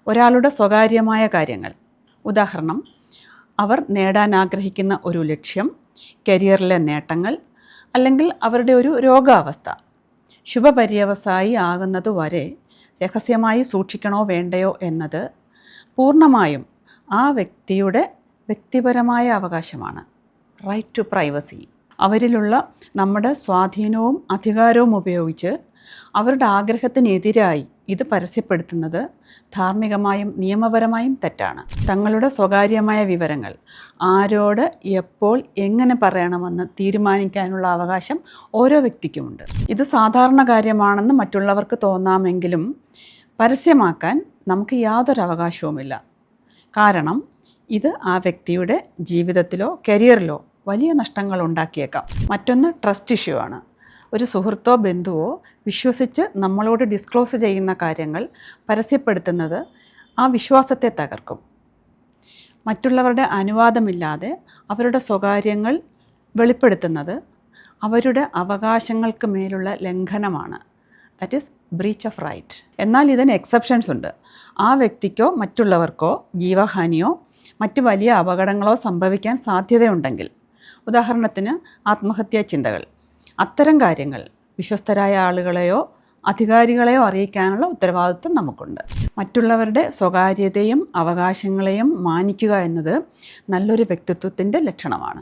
ഒരാളുടെ സ്വകാര്യമായ കാര്യങ്ങൾ, ഉദാഹരണം അവർ നേടാൻ ആഗ്രഹിക്കുന്ന ഒരു ലക്ഷ്യം, കരിയറിലെ നേട്ടങ്ങൾ, അല്ലെങ്കിൽ അവരുടെ ഒരു രോഗാവസ്ഥ ശുഭപര്യവസായി ആകുന്നത് വരെ രഹസ്യമായി സൂക്ഷിക്കണോ വേണ്ടയോ എന്നത് പൂർണ്ണമായും ആ വ്യക്തിയുടെ വ്യക്തിപരമായ അവകാശമാണ്. Right to privacy. അവരിലുള്ള നമ്മുടെ സ്വാധീനവും അധികാരവും ഉപയോഗിച്ച് അവരുടെ ആഗ്രഹത്തിനെതിരായി ഇത് പരസ്യപ്പെടുത്തുന്നത് ധാർമ്മികമായും നിയമപരമായും തെറ്റാണ്. തങ്ങളുടെ സ്വകാര്യമായ വിവരങ്ങൾ ആരോട് എപ്പോൾ എങ്ങനെ പറയണമെന്ന് തീരുമാനിക്കാനുള്ള അവകാശം ഓരോ വ്യക്തിക്കുമുണ്ട്. ഇത് സാധാരണ കാര്യമാണെന്ന് മറ്റുള്ളവർക്ക് തോന്നാമെങ്കിലും പരസ്യമാക്കാൻ നമുക്ക് യാതൊരു അവകാശവുമില്ല. കാരണം ഇത് ആ വ്യക്തിയുടെ ജീവിതത്തിലോ കരിയറിലോ വലിയ നഷ്ടങ്ങൾ ഉണ്ടാക്കിയേക്കാം. മറ്റൊന്ന് ട്രസ്റ്റ് ഇഷ്യൂ ആണ്. ഒരു സുഹൃത്തോ ബന്ധുവോ വിശ്വസിച്ച് നമ്മളോട് ഡിസ്ക്ലോസ് ചെയ്യുന്ന കാര്യങ്ങൾ പരസ്യപ്പെടുത്തുന്നത് ആ വിശ്വാസത്തെ തകർക്കും. മറ്റുള്ളവരുടെ അനുവാദമില്ലാതെ അവരുടെ സ്വകാര്യങ്ങൾ വെളിപ്പെടുത്തുന്നത് അവരുടെ അവകാശങ്ങൾക്ക് മേലുള്ള ലംഘനമാണ്. That is breach of right. എന്നാൽ ഇതിന് എക്സെപ്ഷൻസ് ഉണ്ട്. ആ വ്യക്തിക്കോ മറ്റുള്ളവർക്കോ ജീവഹാനിയോ മറ്റ് വലിയ അപകടങ്ങളോ സംഭവിക്കാൻ സാധ്യതയുണ്ടെങ്കിൽ, ഉദാഹരണത്തിന് ആത്മഹത്യാ ചിന്തകൾ, അത്തരം കാര്യങ്ങൾ വിശ്വസ്തരായ ആളുകളെയോ അധികാരികളെയോ അറിയിക്കാനുള്ള ഉത്തരവാദിത്വം നമുക്കുണ്ട്. മറ്റുള്ളവരുടെ സ്വകാര്യതയും അവകാശങ്ങളെയും മാനിക്കുക എന്നത് നല്ലൊരു വ്യക്തിത്വത്തിൻ്റെ ലക്ഷണമാണ്.